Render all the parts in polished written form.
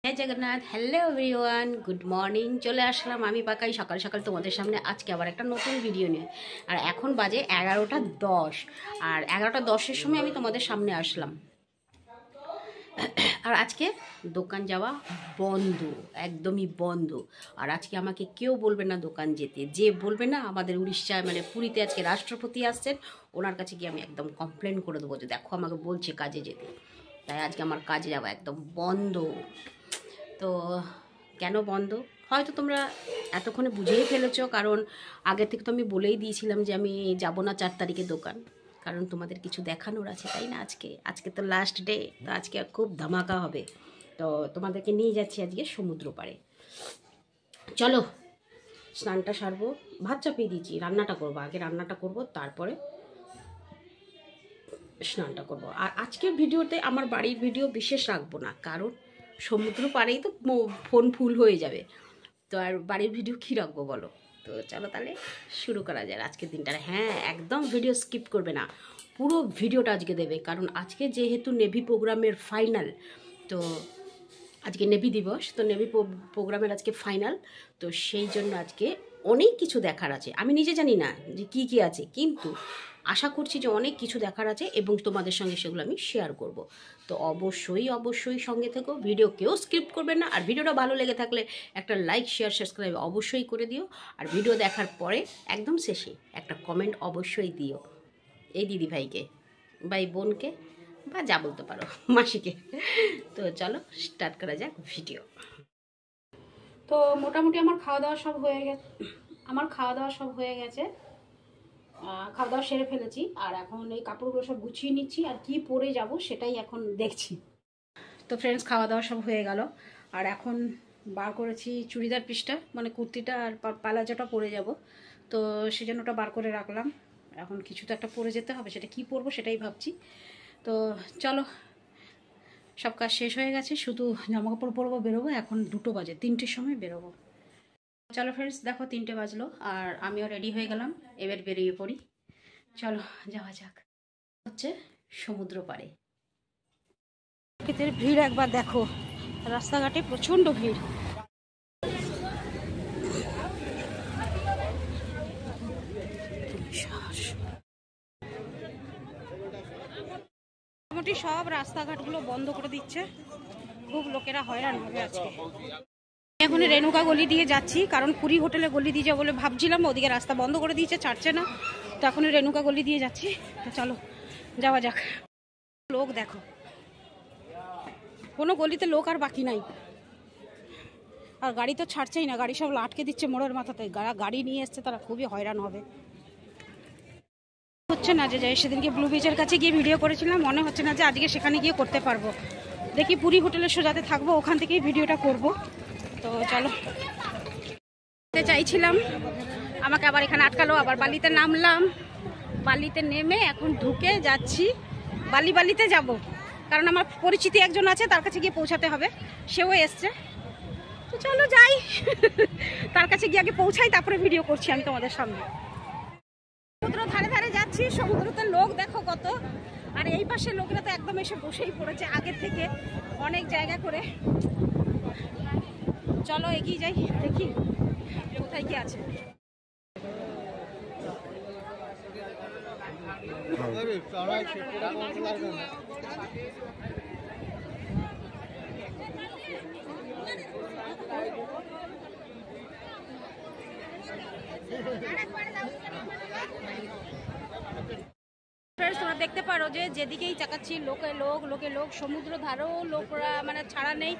जय Jagannath. Hello everyone, good morning. चले आसलाम आमी पाकाई सकाल सकाल तुम्हारे सामने आज के आबार एक नतून भिडियो निये। और एखन बाजे 11टा 10 और 11टा 10 समय आमी तुम्हारे सामने आसलाम। और आज के दोकान जावा बंद, एकदम ही बंद। और आज के आमाके केउ बोलबे ना दोकान जेते, जे बोलबे ना आमादेर उड़ीष्याय माने पुरीते आज के राष्ट्रपति आसछेन, ओनार काछे गिये आमी एकदम कमप्लेन करे देबो जे देखो आमाके बोलछे काजे जेते। ताई आज के आमार काजे जावा एकदम बंद। तो কেন বন্ধ হয়তো তোমরা এতক্ষণে বুঝেই ফেলেছো, কারণ আগে থেকে তো আমি বলেই দিয়েছিলাম যে আমি যাব না 4 তারিখে দোকান, কারণ তোমাদের কিছু দেখানোর আছে, তাই না। আজকে তো লাস্ট ডে, তো আজকে খুব ধামাকা হবে। তো তোমাদেরকে নিয়ে যাচ্ছি আজকে সমুদ্র পাড়ে। চলো স্নানটা সারবো, ভাত চাপিয়ে দিয়েছি, রান্নাটা করবো, আগে রান্নাটা করব তারপরে স্নানটা করব। আর আজকের ভিডিওতে আমার বাড়ির ভিডিও বিশেষ রাখবো না, কারণ সমুদ্র পাড়েই তো ফোন ফুল হয়ে যাবে, তো আর বাড়ির ভিডিও কী রাখবো বলো। তো চলো তাহলে শুরু করা যায় আজকের দিনটা। হ্যাঁ, একদম ভিডিও স্কিপ করবে না, পুরো ভিডিওটা আজকে দেবে, কারণ আজকে যেহেতু নেভি প্রোগ্রামের ফাইনাল, তো আজকে নেভি দিবস, তো নেভি প্রোগ্রামের আজকে ফাইনাল, তো সেই জন্য আজকে অনেক কিছু দেখার আছে। আমি নিজে জানি না যে কী কী আছে, কিন্তু আশা করছি যে অনেক কিছু দেখার আছে এবং তোমাদের সঙ্গে সেগুলো আমি শেয়ার করব। তো অবশ্যই সঙ্গে থেকো, ভিডিও কেউ স্কিপ করবে না। আর ভিডিওটা ভালো লেগে থাকলে একটা লাইক শেয়ার সাবস্ক্রাইব অবশ্যই করে দিও। আর ভিডিও দেখার পরে একদম শেষে একটা কমেন্ট অবশ্যই দিও এই দিদি ভাইকে বা এই বোনকে বা যা বলতে পারো, মাসিকে। তো চলো স্টার্ট করা যাক ভিডিও। তো মোটামুটি আমার খাওয়া দাওয়া সব হয়ে গেছে, খাওয়া দাওয়া সেরে ফেলেছি। আর এখন এই কাপড়গুলো সব গুছিয়ে নিচ্ছি, আর কি পরে যাব সেটাই এখন দেখছি। তো ফ্রেন্ডস, খাওয়া দাওয়া সব হয়ে গেল, আর এখন বার করেছি চুড়িদার পিসটা, মানে কুর্তিটা আর পালাজোটা পরে যাব, তো সেজন্য ওটা বার করে রাখলাম। এখন কিছু তো একটা পরে যেতে হবে, সেটা কি পরবো সেটাই ভাবছি। তো চলো, সব কাজ শেষ হয়ে গেছে, শুধু জামাকাপড় পরবো, বেরোবো। এখন 2টো বাজে, 3টের সময় বেরোবো। চলো ফ্রেন্ডস, দেখো 3টে বাজলো আর আমিও রেডি হয়ে গেলাম, এবার বেরিয়ে পড়ি। চলো যাওয়া যাক। হচ্ছে সমুদ্র পাড়ে, ভিড় একবার দেখো, রাস্তাঘাটে প্রচণ্ড ভিড়। মোটামুটি সব রাস্তাঘাটগুলো বন্ধ করে দিচ্ছে, খুব লোকেরা হয়রান হবে আজকে। এখন রেণুকা গলি দিয়ে যাচ্ছি, কারণ পুরী হোটেলে গলি দিয়ে যাবো বলে ভাবছিলাম, ওদিকে রাস্তা বন্ধ করে দিয়েছে, ছাড়ছে না, তো এখন রেণুকা গলি দিয়ে যাচ্ছি। তো চলো যাওয়া যাক। লোক দেখো, কোনো গলিতে লোক আর বাকি নাই, আর গাড়ি তো ছাড়ছেই না, গাড়ি সব আটকে দিচ্ছে মোড়ের মাথাতে। গাড়ি নিয়ে এসছে, তারা খুবই হয়রান হবে। হচ্ছে না যে সেদিনকে ব্লু বিচের কাছে গিয়ে ভিডিও করেছিলাম, মনে হচ্ছে না যে আজকে সেখানে গিয়ে করতে পারবো। দেখি পুরী হোটেলের সোজাতে থাকবো, ওখান থেকেই ভিডিওটা করব। তো চলো, চাইছিলাম, আমাকে আবার এখানে আটকালো, আবার বালিতে নামলাম। বালিতে নেমে এখন ঢুকে যাচ্ছি, বালিতে যাব, কারণ আমার পরিচিতি একজন আছে, তার কাছে গিয়ে পৌঁছাতে হবে, সেও এসছে। তো চলো যাই, তার কাছে গিয়ে আগে পৌঁছাই, তারপরে ভিডিও করছি আমি তোমাদের সামনে। সমুদ্র ধারে যাচ্ছি, সমুদ্রতে লোক দেখো কত, আর এই পাশে লোকরা তো একদম এসে বসেই পড়েছে আগের থেকে অনেক জায়গা করে। চলো এগিয়ে যাই, দেখি কোথায় কি আছে। তোমরা দেখতে পারো যে যেদিকেই তাকাচ্ছি লোকে লোক, সমুদ্র ধারেও লোকরা মানে ছাড়া নেই,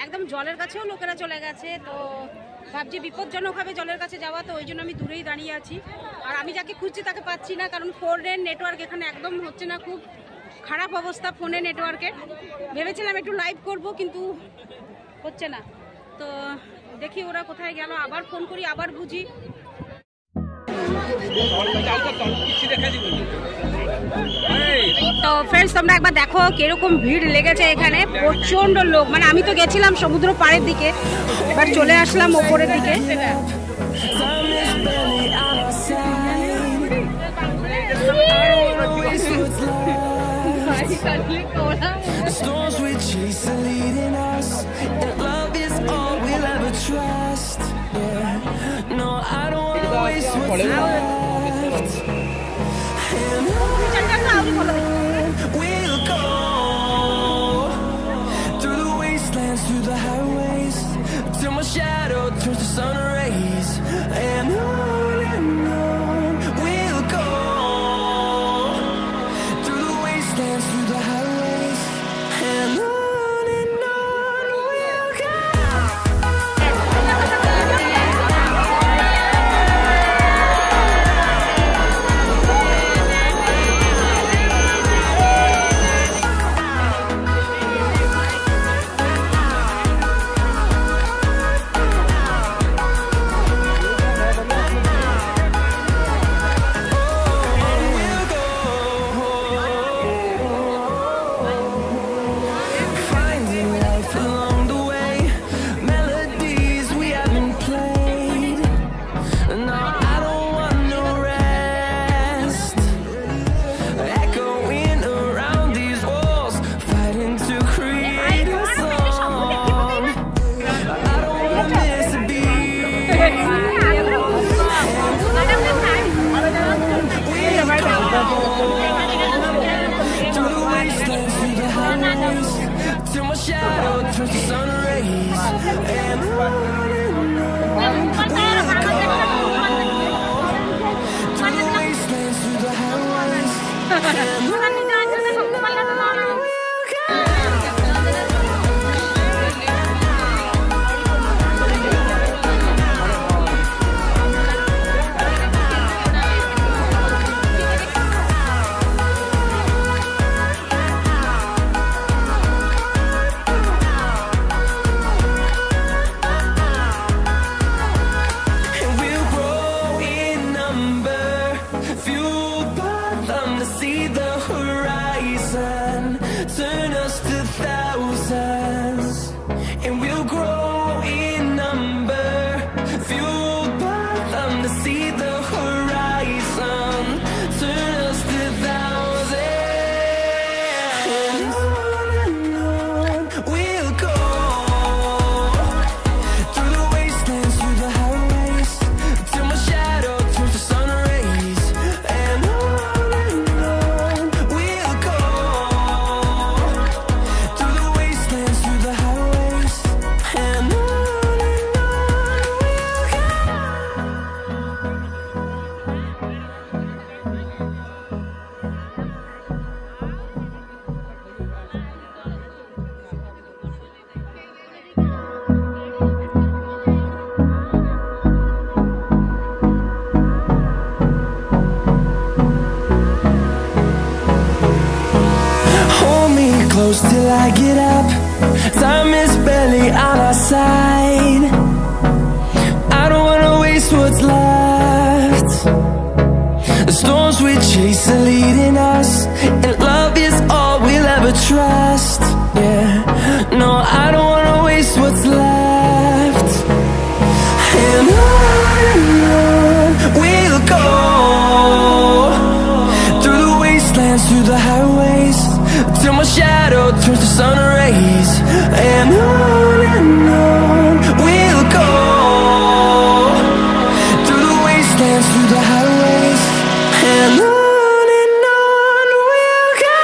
একদম জলের কাছেও লোকেরা চলে গেছে। তো ভাবছি বিপজ্জনক হবে জলের কাছে যাওয়া, তো ওই জন্য আমি দূরেই দাঁড়িয়ে আছি। আর আমি যাকে খুঁজছি তাকে পাচ্ছি না, কারণ ফোনের নেটওয়ার্ক এখানে একদম হচ্ছে না, খুব খারাপ অবস্থা ফোনের নেটওয়ার্কের। ভেবেছিলাম একটু লাইভ করব, কিন্তু হচ্ছে না। তো দেখি ওরা কোথায় গেল, আবার ফোন করি, আবার বুঝি। তো ফ্রেন্ডস, তোমরা একবার দেখো কিরকম ভিড় লেগেছে এখানে, প্রচন্ড লোক। মানে আমি তো গেছিলাম সমুদ্র পাড়ের দিকে, এবার চলে আসলাম ওপরের দিকে। The storms we chase are leading us. That love we'll go through the wastelands, through the highways, till my shadow turns to sun rays. And on we'll go through the wastelands, through the highways, and on we'll go. Till my shadow turns to sun rays. And on we'll go through the wastelands, through the highways, and on we'll go. See the horizon, turn us to thousands, and we'll grow in number, fueled by them. To see the horizon, turn us to thousands, and on we'll go through the wastelands, through the highways, till my shadow turns to sun rays. And on close till I get up. Time is barely on our side. I don't wanna waste what's left. The storms we chase are leading us, and love is all we'll ever trust. Yeah, no, I don't wanna waste what's left. And on we'll go through the wastelands, through the highways, till my shadow turns to sun rays. And on we'll go through the wastelands, through the highways, and on we'll go.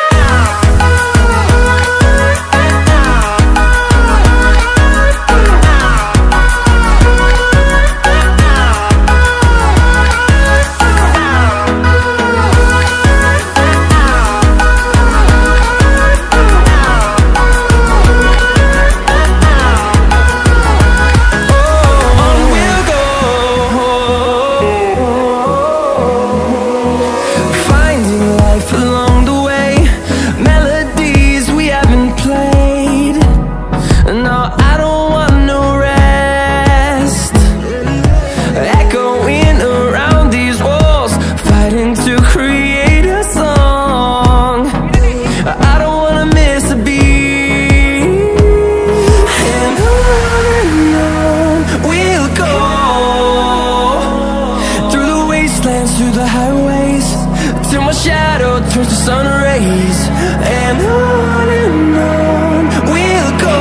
Turns to sun rays, and on we'll go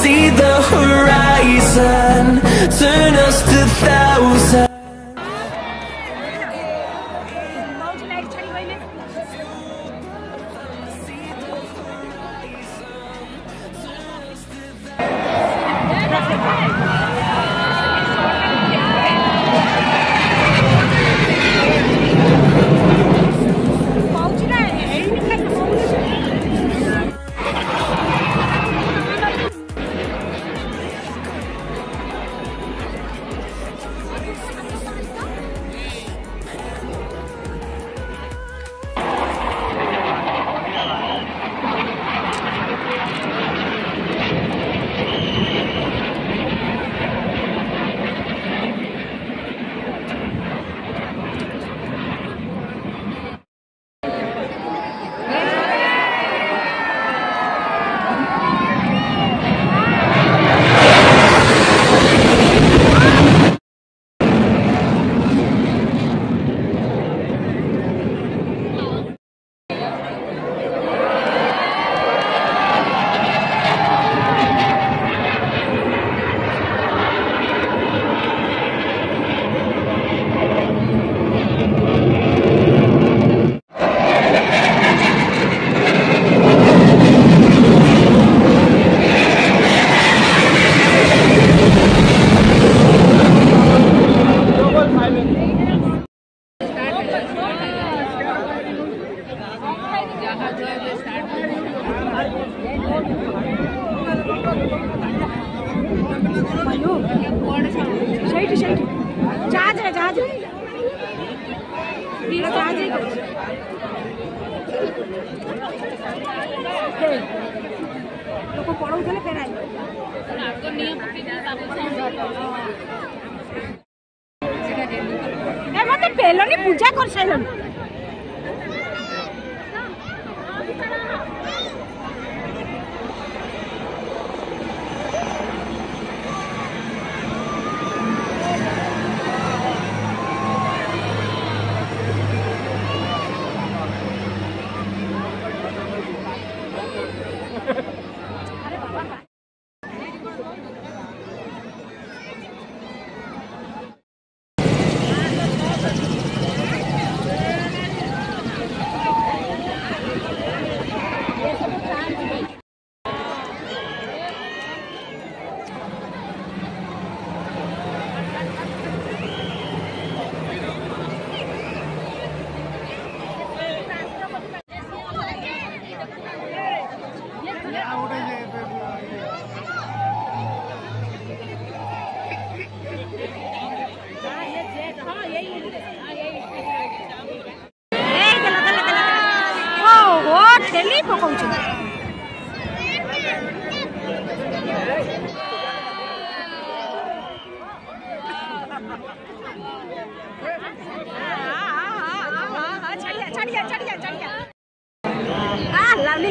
see the horizon, turn us to thousands. পেলনি পূজা করছিলেন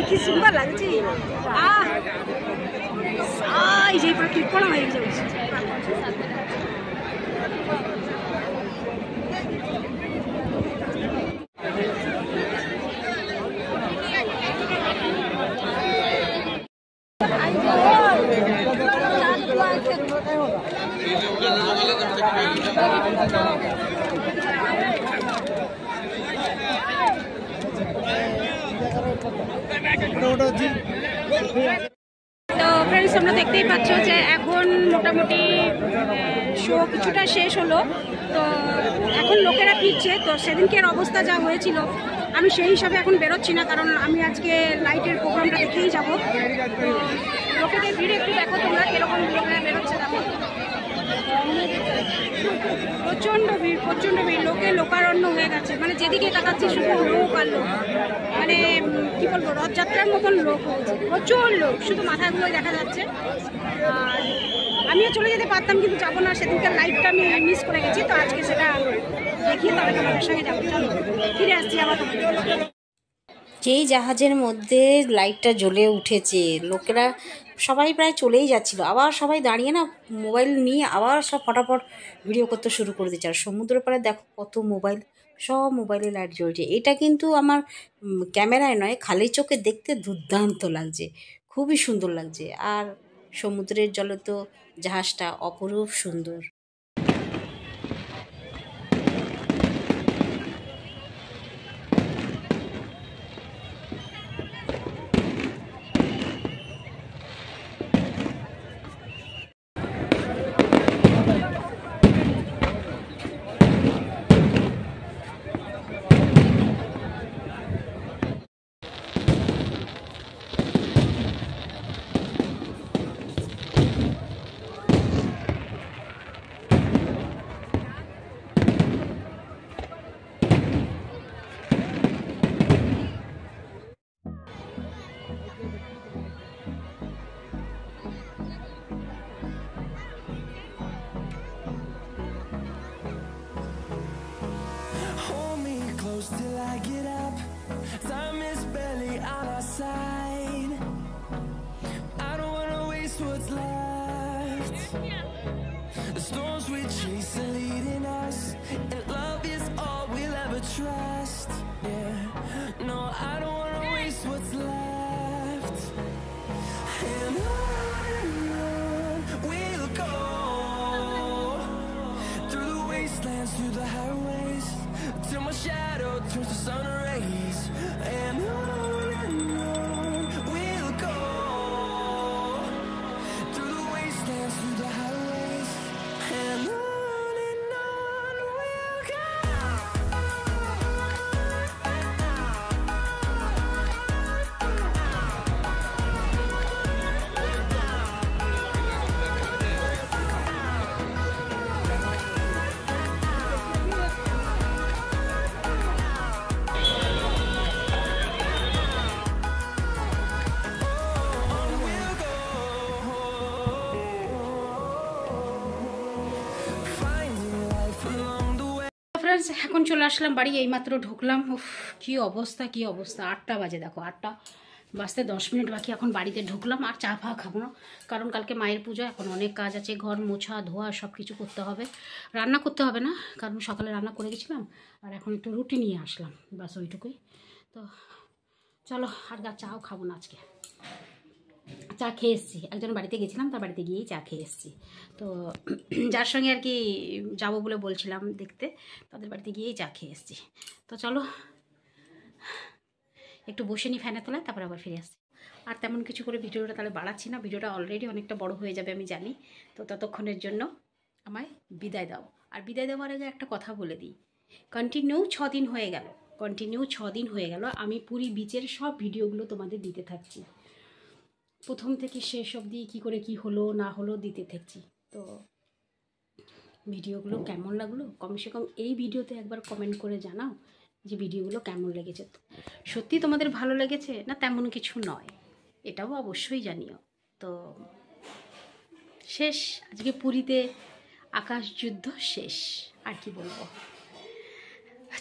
কি সুন্দর লাগছে এই যে পুরো কৃপণ হয়ে যাচ্ছে তো ফ্রেন্ডস তোমরা দেখতেই পাচ্ছ যে এখন মোটামুটি শো কিছুটা শেষ হলো তো এখন লোকেরা ফিরছে তো সেদিনকের অবস্থা যা হয়েছিল আমি সেই হিসাবে এখন বেরোচ্ছি না কারণ আমি আজকে লাইটের প্রোগ্রামটা দেখেই যাবো তো লোকেদের ভিড় একটু দেখো তোমরা কিরকম লোকেরা বেরোচ্ছে দেখো প্রচণ্ড ভিড় লোকে লোকারণ্য হয়ে গেছে মানে যেদিকে তাকাচ্ছি শুধু লোক আর লোক মানে কি বলবো রথযাত্রার মতন লোক হয়েছে প্রচুর লোক শুধু মাথাগুলো দেখা যাচ্ছে আর আমিও চলে যেতে পারতাম কিন্তু যাবো না সেদিনকার লাইভটা আমি মিস করে গেছি তো আজকে সেটা দেখি তবে তোমাদের সঙ্গে যাবো চলো ফিরে আসছি আবার যেই জাহাজের মধ্যে লাইটটা জ্বলে উঠেছে লোকেরা সবাই প্রায় চলেই যাচ্ছিল আবার সবাই দাঁড়িয়ে না মোবাইল নিয়ে আবার সব ফটাফট ভিডিও করতে শুরু করে দিচ্ছে আর সমুদ্রের পাড়ে দেখো কত মোবাইল সব মোবাইলে লাইট জ্বলছে এটা কিন্তু আমার ক্যামেরায় নয় খালি চোখে দেখতে দুর্দান্ত লাগছে খুবই সুন্দর লাগছে আর সমুদ্রের জলে তো জাহাজটা অপরূপ সুন্দর। Hold me close till I get up. Time is barely on our side. I don't wanna waste what's left. The storms we chase are leading us, and love is all we'll ever trust. Yeah, no, I don't wanna waste what's left. And on we'll go, through the wastelands, through the highways, till my shadow turns to sun rays. And on we'll go, through the wastelands, through the highways, and on we'll go. Friends, এখন চলে আসলাম বাড়ি, এইমাত্র ঢুকলাম। উফ, কী অবস্থা, কী অবস্থা। 8টা বাজে, দেখো 8টা বাজতে 10 মিনিট বাকি। এখন বাড়িতে ঢুকলাম, আর চা ফা খাবো না, কারণ কালকে মায়ের পুজো, এখন অনেক কাজ আছে, ঘর মোছা ধোয়া সব কিছু করতে হবে। রান্না করতে হবে না, কারণ সকালে রান্না করে গেছিলাম, আর এখন একটু রুটি নিয়ে আসলাম, বাস ওইটুকুই। তো চলো, আর চাও খাবো না আজকে। চা খেয়ে এসেছি, একজন বাড়িতে গেছিলাম, তার বাড়িতে গিয়েই চা খেয়ে এসেছি। তো যার সঙ্গে আর কি যাবো বলে বলছিলাম দেখতে, তাদের বাড়িতে গিয়েই চা খেয়ে এসেছি। তো চলো একটু বসে নিই ফ্যানের তলায়, তারপর আবার ফিরে আসছি। আর তেমন কিছু করে ভিডিওটা তাহলে বাড়াচ্ছি না, ভিডিওটা অলরেডি অনেকটা বড় হয়ে যাবে আমি জানি। তো ততক্ষণের জন্য আমায় বিদায় দাও। আর বিদায় দেওয়ার আগে একটা কথা বলে দিই, কন্টিনিউ 6 দিন হয়ে গেল, আমি পুরী বিচের সব ভিডিওগুলো তোমাদের দিতে থাকছি, প্রথম থেকে শেষ অবধি কী করে কি হলো না হলো দিতে থাকছি। তো ভিডিওগুলো কেমন লাগলো কমসে কম এই ভিডিওতে একবার কমেন্ট করে জানাও যে ভিডিওগুলো কেমন লেগেছে। সত্যি তোমাদের ভালো লেগেছে না তেমন কিছু নয়, এটাও অবশ্যই জানিও। তো শেষ, আজকে পুরীতে আকাশ যুদ্ধ শেষ, আর কি বলবো।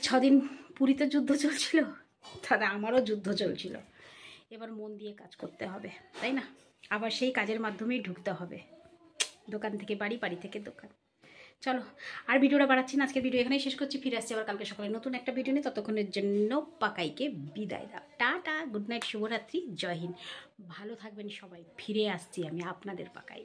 6 দিন পুরীতে যুদ্ধ চলছিল, তাহলে আমারও যুদ্ধ চলছিল। এবার মন দিয়ে কাজ করতে হবে, তাই না? আবার সেই কাজের মাধ্যমেই ঢুকতে হবে, দোকান থেকে বাড়ি, বাড়ি থেকে দোকান। চলো, আর ভিডিওটা বাড়াচ্ছি না, আজকের ভিডিও এখানেই শেষ করছি। ফিরে আসছি আবার কালকে সকালে নতুন একটা ভিডিও নিয়ে। ততক্ষণের জন্য পাকাইকে বিদায় দাও, টাটা, গুড নাইট, শুভরাত্রি, জয় হিন্দ। ভালো থাকবেন সবাই, ফিরে আসছি আমি আপনাদের পাকাই।